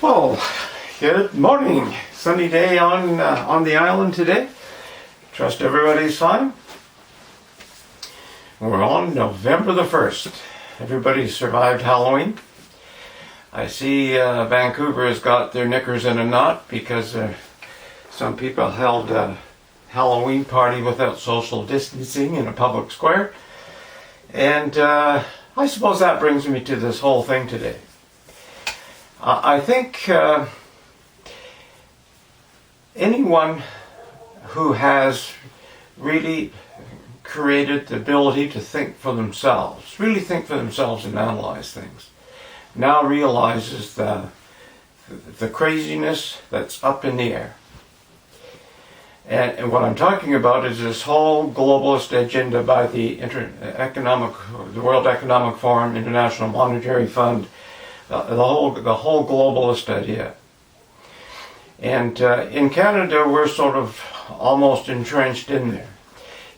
Well, good morning. Sunny day on the island today. Trust everybody's fine. We're on November the 1st. Everybody survived Halloween. I see Vancouver has got their knickers in a knot because some people held a Halloween party without social distancing in a public square. And I suppose that brings me to this whole thing today. I think anyone who has really created the ability to think for themselves, really think for themselves and analyze things, now realizes the craziness that's up in the air. And what I'm talking about is this whole globalist agenda by the World Economic Forum, International Monetary Fund, the whole globalist idea. And in Canada, we're sort of almost entrenched in there.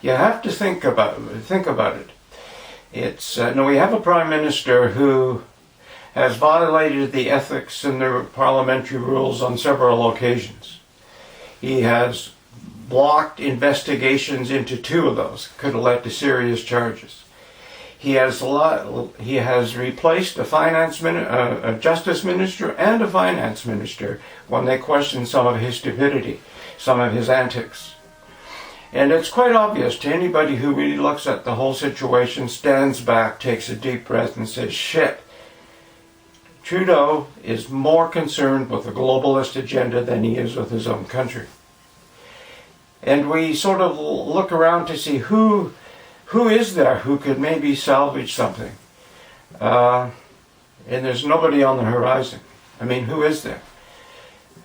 You have to think about it. It's we have a prime minister who has violated the ethics and the parliamentary rules on several occasions. He has blocked investigations into two of those. Could have led to serious charges. He has replaced a justice minister and a finance minister when they questioned some of his stupidity, some of his antics. And it's quite obvious to anybody who really looks at the whole situation, stands back, takes a deep breath and says, shit, Trudeau is more concerned with the globalist agenda than he is with his own country. And we sort of look around to see who is there who could maybe salvage something? And there's nobody on the horizon. I mean, who is there?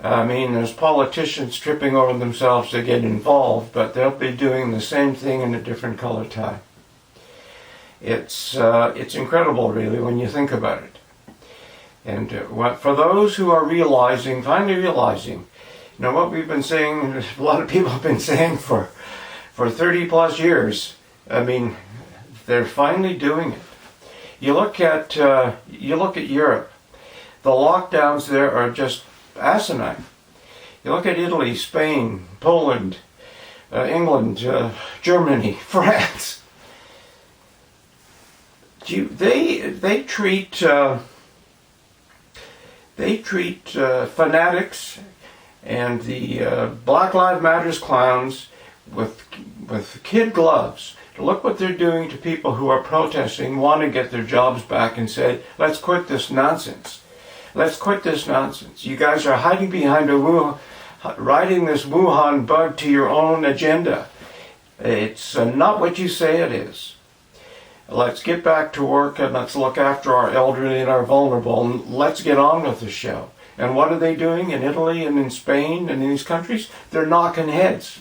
I mean, there's politicians tripping over themselves to get involved, but they'll be doing the same thing in a different color tie. It's incredible, really, when you think about it. And for those who are finally realizing, what we've been saying, a lot of people have been saying for 30 plus years, I mean, they're finally doing it. You look at Europe. The lockdowns there are just asinine. You look at Italy, Spain, Poland, England, Germany, France. They treat fanatics and the Black Lives Matter clowns with kid gloves. Look what they're doing to people who are protesting, want to get their jobs back, and say, let's quit this nonsense. Let's quit this nonsense. You guys are hiding behind riding this Wuhan bug to your own agenda. It's not what you say it is. Let's get back to work and let's look after our elderly and our vulnerable, and let's get on with the show. And what are they doing in Italy and in Spain and in these countries? They're knocking heads.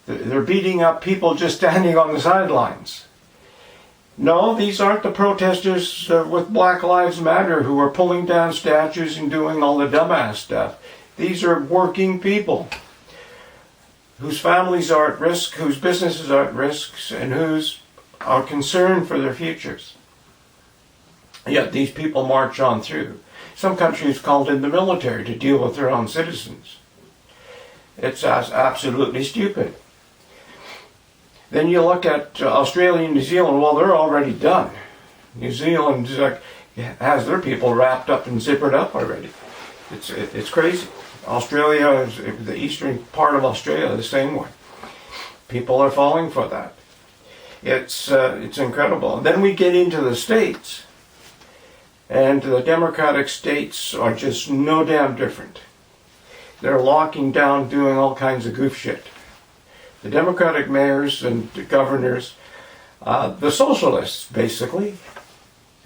They're beating up people just standing on the sidelines. No, these aren't the protesters with Black Lives Matter who are pulling down statues and doing all the dumbass stuff. These are working people whose families are at risk, whose businesses are at risk, and whose are concerned for their futures. Yet these people march on through. Some countries called in the military to deal with their own citizens. It's absolutely stupid. Then you look at Australia and New Zealand. Well, they're already done. New Zealand has their people wrapped up and zippered up already. It's crazy. Australia, the eastern part of Australia, the same way. People are falling for that. It's incredible. And then we get into the states, and the democratic states are just no damn different. They're locking down, doing all kinds of goof shit. The Democratic mayors and governors, the socialists, basically,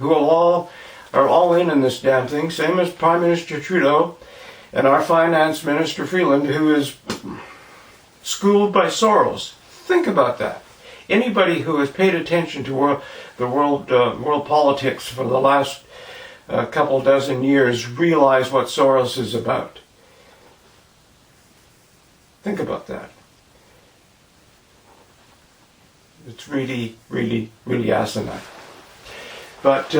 who are all in this damn thing, same as Prime Minister Trudeau and our Finance Minister Freeland, who is schooled by Soros. Think about that. Anybody who has paid attention to the world politics for the last couple dozen years realize what Soros is about. Think about that. It's really, really, really asinine. But,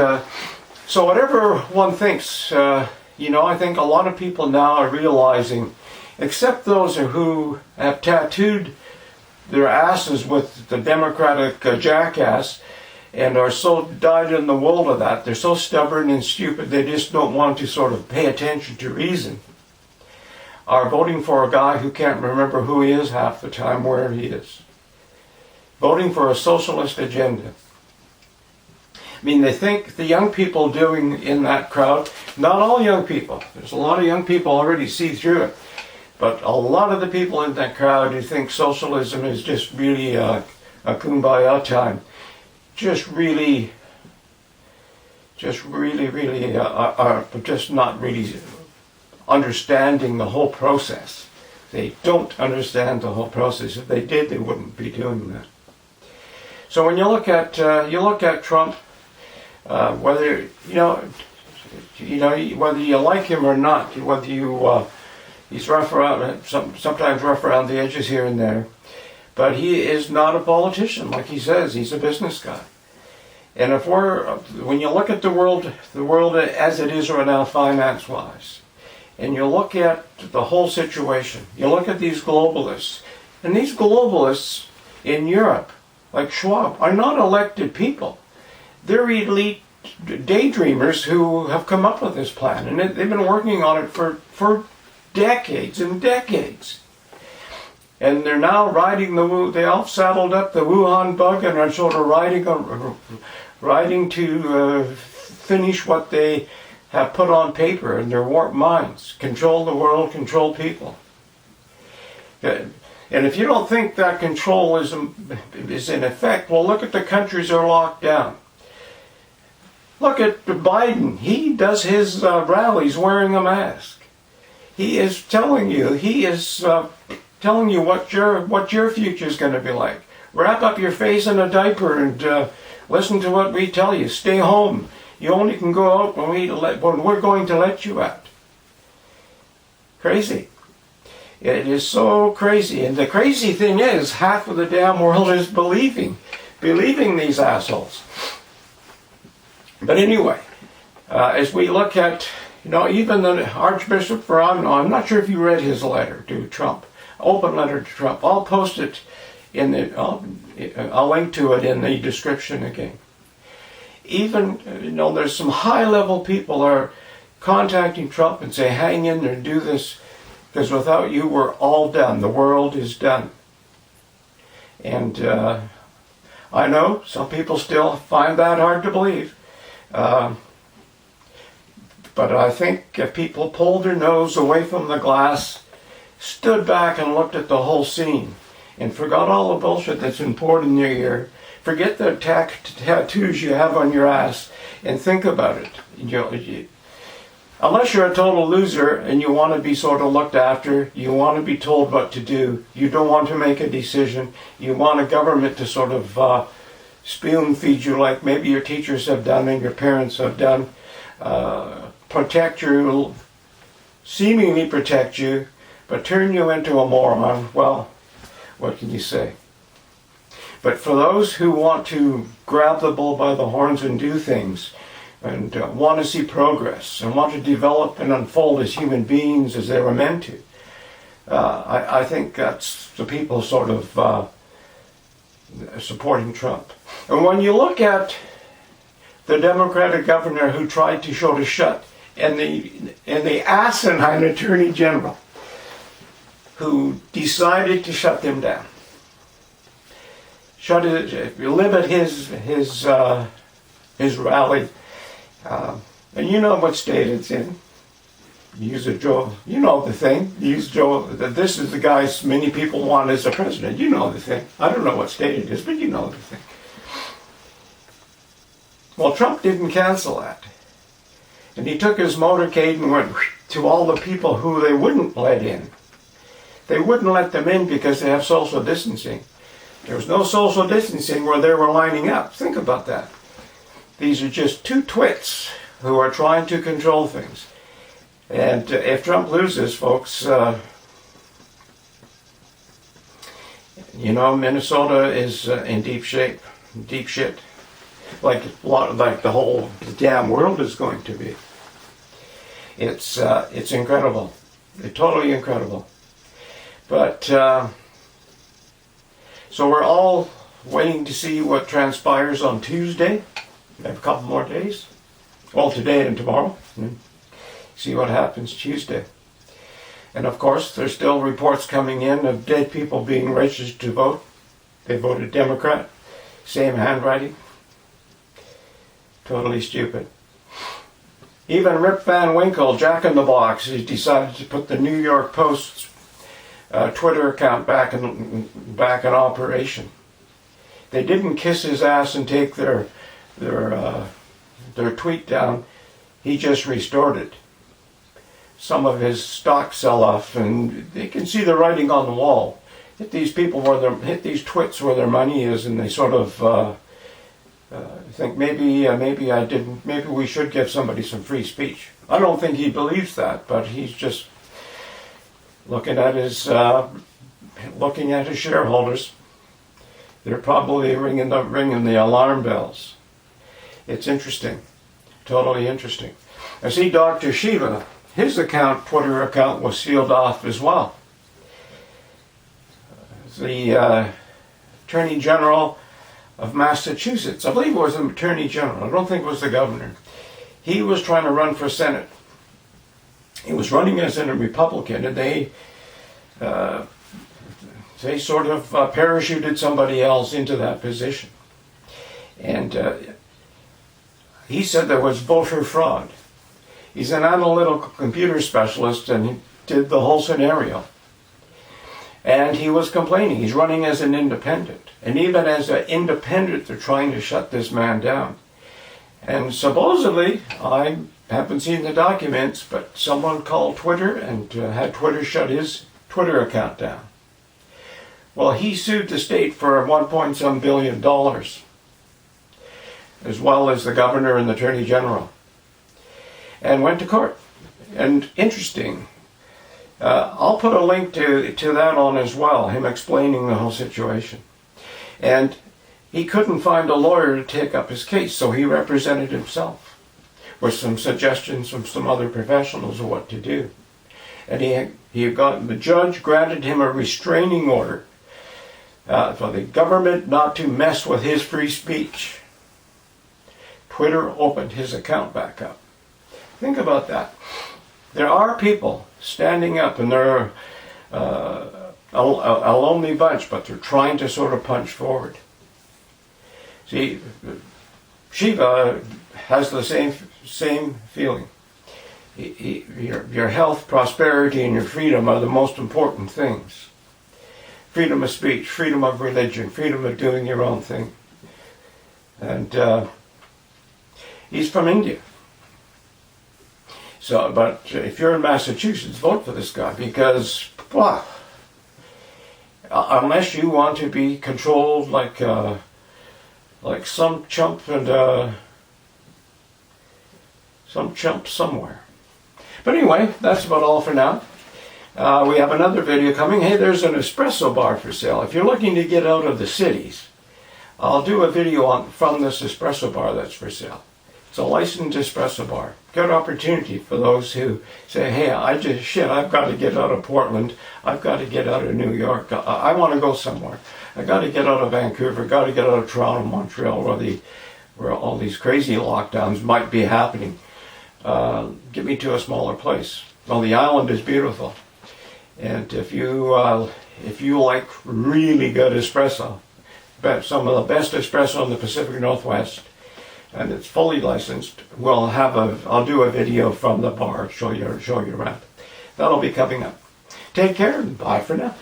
so whatever one thinks I think a lot of people now are realizing, except those who have tattooed their asses with the Democratic jackass and are so dyed in the wool to that, they're so stubborn and stupid, they just don't want to sort of pay attention to reason, are voting for a guy who can't remember who he is half the time, where he is. Voting for a socialist agenda. I mean, they think the young people doing in that crowd, not all young people, there's a lot of young people already see through it, but a lot of the people in that crowd who think socialism is just really a kumbaya time, just really are just not really understanding the whole process. They don't understand the whole process. If they did, they wouldn't be doing that. So when you look at Trump, whether whether you like him or not, whether you he's rough around, sometimes rough around the edges here and there, but he is not a politician, like he says. He's a business guy. And when you look at the world as it is right now, finance-wise, and you look at the whole situation, you look at these globalists, and these globalists in Europe, like Schwab, are not elected people. They're elite daydreamers who have come up with this plan, and they've been working on it for decades and decades. And they're now they all saddled up the Wuhan bug and are sort of riding to finish what they have put on paper in their warped minds. Control the world, control people. And if you don't think that control is in effect, well, look at the countries that are locked down. Look at Biden. He does his rallies wearing a mask. He is telling you what your future is going to be like. Wrap up your face in a diaper and listen to what we tell you. Stay home. You only can go out when we're going to let you out. Crazy. It is so crazy. And the crazy thing is, half of the damn world is believing these assholes. But anyway, as we look at, even the Archbishop Viganò, I'm not sure if you read his letter to Trump, open letter to Trump. I'll post it I'll link to it in the description again. Even, there's some high-level people are contacting Trump and say, hang in there and do this, because without you, we're all done. The world is done. And I know some people still find that hard to believe. But I think if people pulled their nose away from the glass, stood back and looked at the whole scene, and forgot all the bullshit that's been poured in their ear, forget the tattoos you have on your ass, and think about it. Unless you're a total loser and you want to be sort of looked after, you want to be told what to do, you don't want to make a decision, you want a government to sort of spoon feed you like maybe your teachers have done and your parents have done, seemingly protect you, but turn you into a moron, well, what can you say? But for those who want to grab the bull by the horns and do things, and want to see progress, and want to develop and unfold as human beings as they were meant to, I think that's the people sort of supporting Trump. And when you look at the Democratic governor who tried to sort of shut, and the asinine attorney general who decided to shut them down, limit his rally, and you know what state it's in. Use a Joe, you know the thing. Use Joe. This is the guy many people want as a president. You know the thing. I don't know what state it is, but you know the thing. Well, Trump didn't cancel that, and he took his motorcade and went to all the people who they wouldn't let in. They wouldn't let them in because they have social distancing. There was no social distancing where they were lining up. Think about that. These are just two twits who are trying to control things. And if Trump loses, folks, Minnesota is in deep shape, deep shit, like the whole damn world is going to be. It's incredible. It's totally incredible. But, so we're all waiting to see what transpires on Tuesday. We have a couple more days. Well, today and tomorrow. See what happens Tuesday. And of course, there's still reports coming in of dead people being registered to vote. They voted Democrat. Same handwriting. Totally stupid. Even Rip Van Winkle, Jack in the Box, he decided to put the New York Post's Twitter account back in operation. They didn't kiss his ass and take their tweet down. He just restored it. Some of his stock sell-off, and they can see the writing on the wall. Hit these twits where their money is, and they sort of think maybe we should give somebody some free speech. I don't think he believes that, but he's just looking at his shareholders. They're probably ringing the alarm bells. It's interesting, totally interesting. I see Dr. Shiva. His Twitter account was sealed off as well. The Attorney General of Massachusetts, I believe it was the Attorney General, I don't think it was the governor. He was trying to run for Senate. He was running as a Republican, and they sort of parachuted somebody else into that position. And he said there was voter fraud. He's an analytical computer specialist, and he did the whole scenario. And he was complaining. He's running as an independent. And even as an independent, they're trying to shut this man down. And supposedly, I haven't seen the documents, but someone called Twitter and had Twitter shut his Twitter account down. Well, he sued the state for $1.some billion, as well as the governor and the attorney general, and went to court. And interesting, I'll put a link to that on as well, him explaining the whole situation. And he couldn't find a lawyer to take up his case, so he represented himself with some suggestions from some other professionals of what to do. And the judge granted him a restraining order for the government not to mess with his free speech. Twitter opened his account back up. Think about that. There are people standing up, and they're a lonely bunch, but they're trying to sort of punch forward. See, Shiva has the same feeling. Your health, prosperity, and your freedom are the most important things. Freedom of speech, freedom of religion, freedom of doing your own thing. And he's from India. So, but if you're in Massachusetts, vote for this guy, because, well, unless you want to be controlled like some chump and some chump somewhere. But anyway, that's about all for now. We have another video coming. Hey, there's an espresso bar for sale. If you're looking to get out of the cities, I'll do a video from this espresso bar that's for sale. It's a licensed espresso bar. Good opportunity for those who say, hey, I've got to get out of Portland. I've got to get out of New York. I want to go somewhere. I got to get out of Vancouver. Got to get out of Toronto, Montreal, where all these crazy lockdowns might be happening. Get me to a smaller place. Well, the island is beautiful. And if you like really good espresso, some of the best espresso in the Pacific Northwest, and it's fully licensed, I'll do a video from the bar, show you around. That'll be coming up. Take care and bye for now.